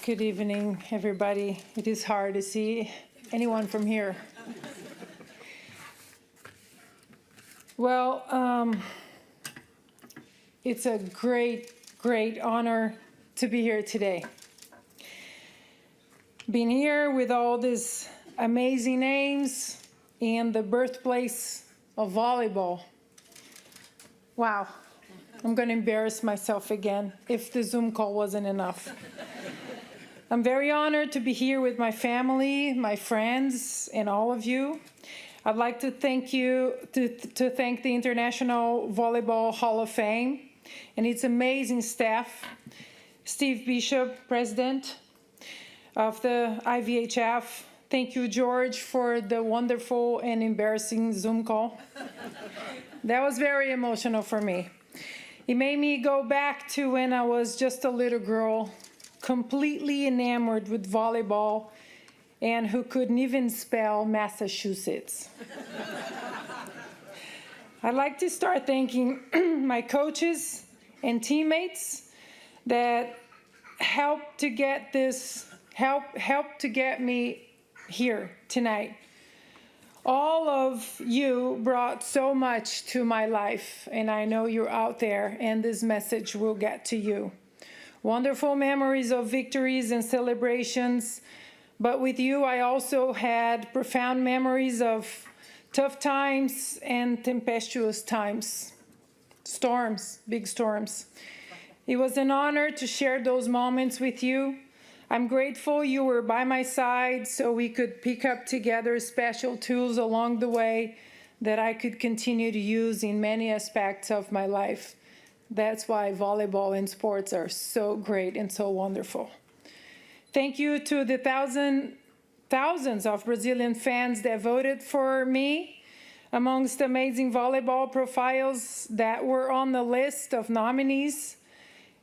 Good evening, everybody. It is hard to see anyone from here. Well, it's a great honor to be here today. Being here with all these amazing names and the birthplace of volleyball. Wow, I'm going to embarrass myself again if the Zoom call wasn't enough. I'm very honored to be here with my family, my friends, and all of you. I'd like to thank thank the International Volleyball Hall of Fame and its amazing staff, Steve Bishop, President of the IVHF. Thank you, George, for the wonderful and embarrassing Zoom call. That was very emotional for me. It made me go back to when I was just a little girl, completely enamored with volleyball, and who couldn't even spell Massachusetts. I'd like to start thanking my coaches and teammates that helped to get me here tonight. All of you brought so much to my life, and I know you're out there, and this message will get to you. Wonderful memories of victories and celebrations, but with you I also had profound memories of tough times and tempestuous times, storms, big storms. It was an honor to share those moments with you. I'm grateful you were by my side so we could pick up together special tools along the way that I could continue to use in many aspects of my life. That's why volleyball and sports are so great and so wonderful. Thank you to the thousands of Brazilian fans that voted for me amongst amazing volleyball profiles that were on the list of nominees.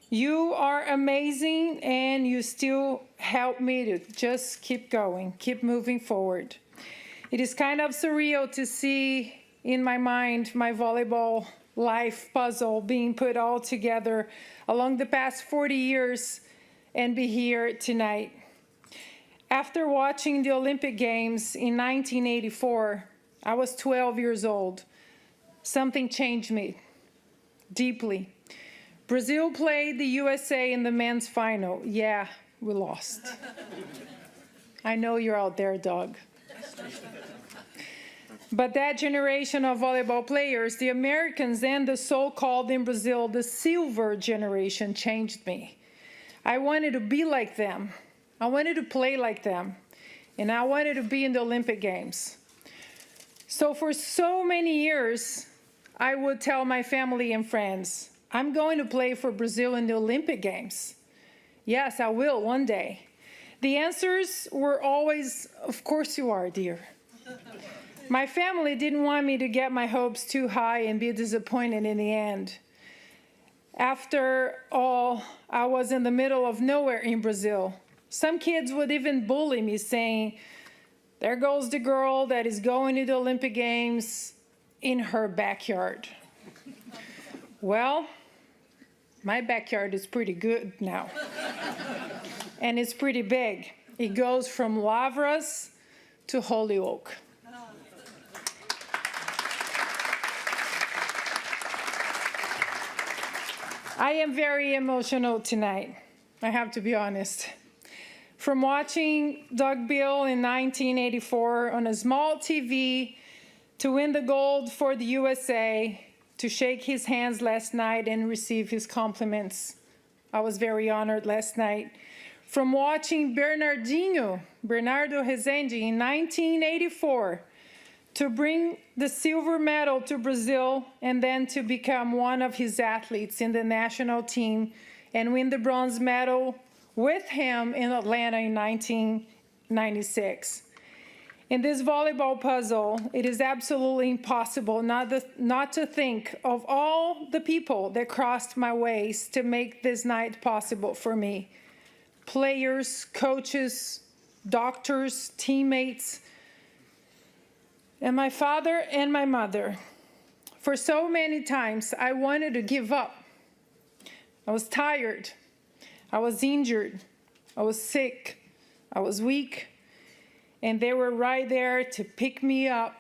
You are amazing, and you still help me to just keep going, keep moving forward. It is kind of surreal to see in my mind my volleyball life puzzle being put all together along the past 40 years and be here tonight. After watching the Olympic Games in 1984, I was 12 years old. Something changed me deeply. Brazil played the USA in the men's final. Yeah, we lost. I know you're out there, Doug. But that generation of volleyball players, the Americans and the so-called in Brazil, the silver generation, changed me. I wanted to be like them. I wanted to play like them. And I wanted to be in the Olympic Games. So for so many years, I would tell my family and friends, I'm going to play for Brazil in the Olympic Games. Yes, I will one day. The answers were always, of course you are, dear. My family didn't want me to get my hopes too high and be disappointed in the end. After all, I was in the middle of nowhere in Brazil. Some kids would even bully me, saying, there goes the girl that is going to the Olympic Games in her backyard. Well, my backyard is pretty good now. And it's pretty big. It goes from Lavras to Holyoke. I am very emotional tonight, I have to be honest. From watching Doug Bill in 1984 on a small TV to win the gold for the USA, to shake his hands last night and receive his compliments. I was very honored last night. From watching Bernardo Rezende in 1984 to bring the silver medal to Brazil and then to become one of his athletes in the national team and win the bronze medal with him in Atlanta in 1996. In this volleyball puzzle, it is absolutely impossible not to think of all the people that crossed my ways to make this night possible for me. Players, coaches, doctors, teammates, and my father and my mother. For so many times, I wanted to give up. I was tired. I was injured. I was sick. I was weak. And they were right there to pick me up,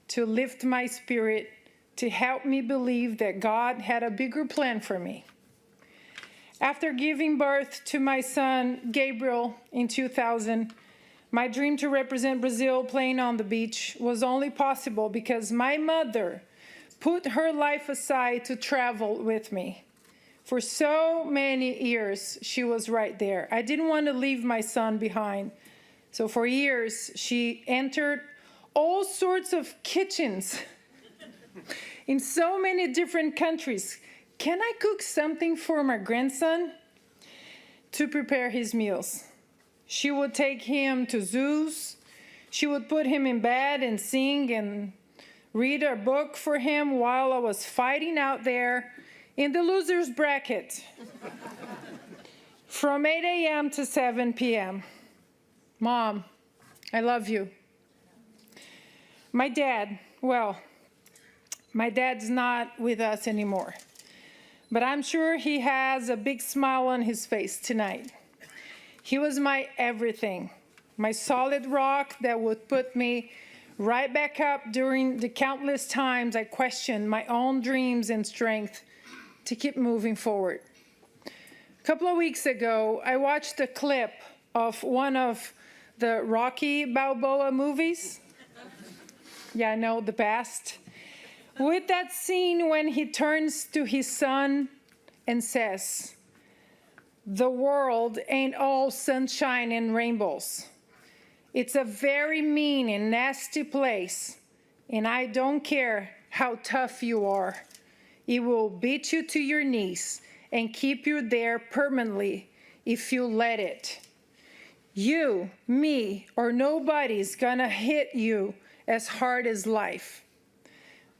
to lift my spirit, to help me believe that God had a bigger plan for me. After giving birth to my son, Gabriel, in 2000, my dream to represent Brazil playing on the beach was only possible because my mother put her life aside to travel with me. For so many years, she was right there. I didn't want to leave my son behind. So for years, she entered all sorts of kitchens in so many different countries. Can I cook something for my grandson? To prepare his meals. She would take him to zoos. She would put him in bed and sing and read a book for him while I was fighting out there in the loser's bracket from 8 a.m. to 7 p.m. Mom, I love you. My dad's not with us anymore, but I'm sure he has a big smile on his face tonight. He was my everything, my solid rock that would put me right back up during the countless times I questioned my own dreams and strength to keep moving forward. A couple of weeks ago, I watched a clip of one of the Rocky Balboa movies. Yeah, I know, the best. With that scene when he turns to his son and says, "The world ain't all sunshine and rainbows. It's a very mean and nasty place, and I don't care how tough you are. It will beat you to your knees and keep you there permanently if you let it. You, me, or nobody's gonna hit you as hard as life.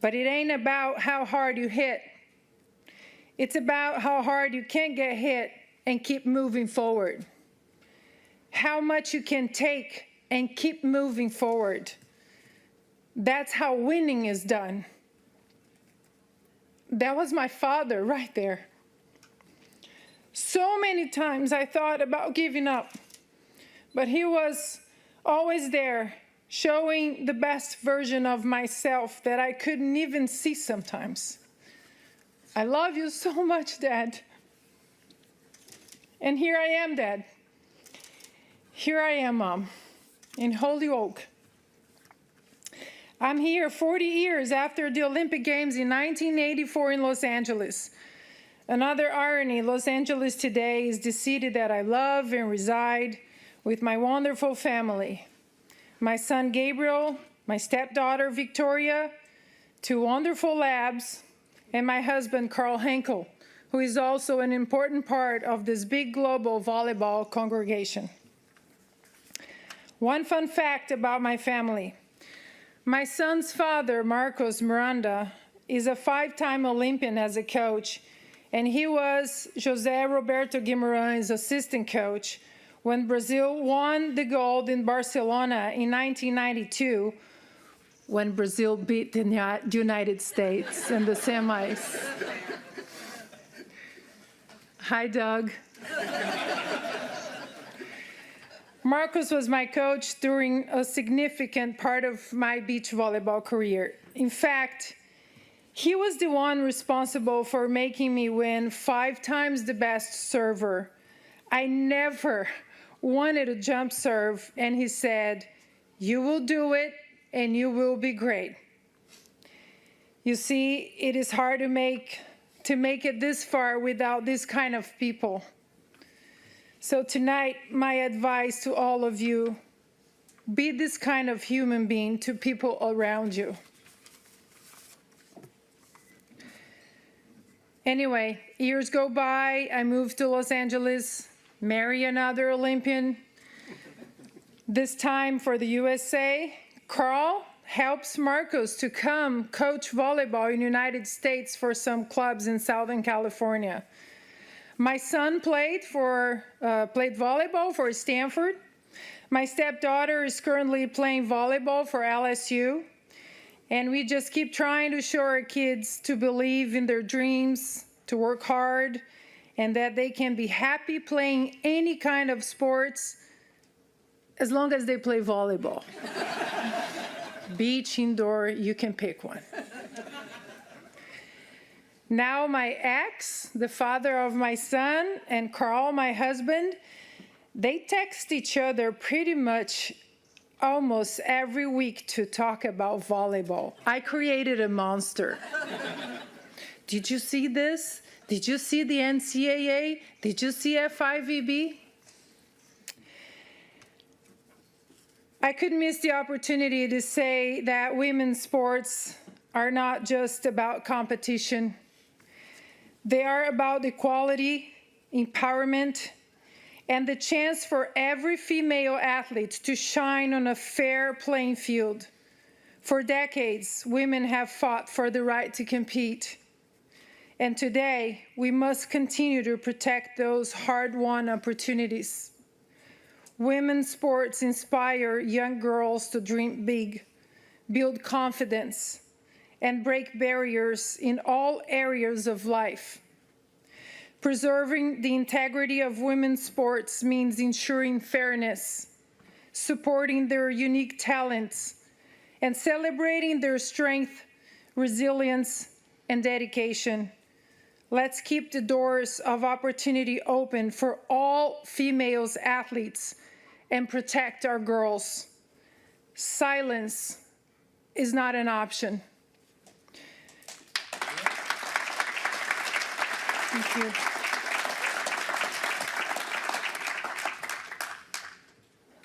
But it ain't about how hard you hit. It's about how hard you can get hit and keep moving forward. How much you can take and keep moving forward. That's how winning is done." That was my father right there. So many times I thought about giving up, but he was always there, showing the best version of myself that I couldn't even see sometimes. I love you so much, Dad. And here I am, Dad. Here I am, Mom, in Holyoke. I'm here 40 years after the Olympic Games in 1984 in Los Angeles. Another irony, Los Angeles today is the city that I love and reside with my wonderful family. My son Gabriel, my stepdaughter Victoria, 2 wonderful labs, and my husband Carl Henkel, who is also an important part of this big global volleyball congregation. One fun fact about my family. My son's father, Marcos Miranda, is a 5-time Olympian as a coach, and he was José Roberto Guimarães' assistant coach when Brazil won the gold in Barcelona in 1992, when Brazil beat the United States in the semis. Hi, Doug. Marcos was my coach during a significant part of my beach volleyball career. In fact, he was the one responsible for making me win 5 times the best server. I never wanted a jump serve, and he said, "You will do it, and you will be great." You see, it is hard to make it this far without this kind of people. So tonight, my advice to all of you, be this kind of human being to people around you. Anyway, years go by, I moved to Los Angeles, marry another Olympian. This time for the USA, Carl helps Marcos to come coach volleyball in the United States for some clubs in Southern California. My son played volleyball for Stanford. My stepdaughter is currently playing volleyball for LSU. And we just keep trying to show our kids to believe in their dreams, to work hard, and that they can be happy playing any kind of sports as long as they play volleyball. Beach, indoor, you can pick one. Now my ex, the father of my son, and Carl, my husband, they text each other pretty much almost every week to talk about volleyball. I created a monster. Did you see this? Did you see the NCAA? Did you see FIVB? I could miss the opportunity to say that women's sports are not just about competition. They are about equality, empowerment, and the chance for every female athlete to shine on a fair playing field. For decades, women have fought for the right to compete. And today, we must continue to protect those hard-won opportunities. Women's sports inspire young girls to dream big, build confidence, and break barriers in all areas of life. Preserving the integrity of women's sports means ensuring fairness, supporting their unique talents, and celebrating their strength, resilience, and dedication. Let's keep the doors of opportunity open for all female athletes and protect our girls. Silence is not an option. Thank you.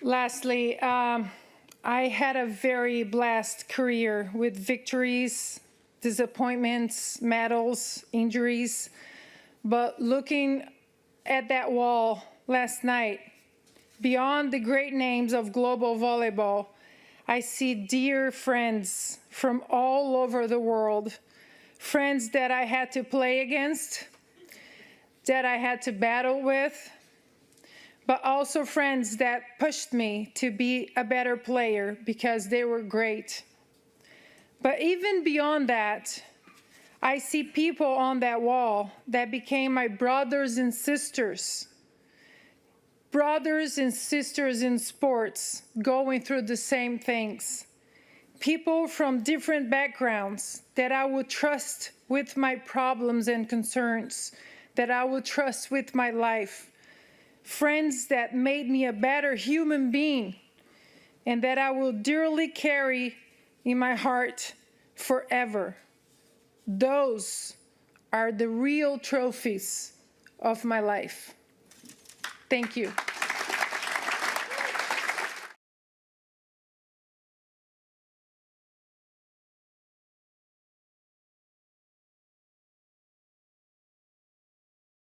Lastly, I had a very blessed career with victories, disappointments, medals, injuries. But looking at that wall last night, beyond the great names of global volleyball, I see dear friends from all over the world, friends that I had to play against, that I had to battle with, but also friends that pushed me to be a better player because they were great. But even beyond that, I see people on that wall that became my brothers and sisters in sports going through the same things. People from different backgrounds that I would trust with my problems and concerns, that I would trust with my life. Friends that made me a better human being and that I will dearly carry in my heart forever. Those are the real trophies of my life. Thank you.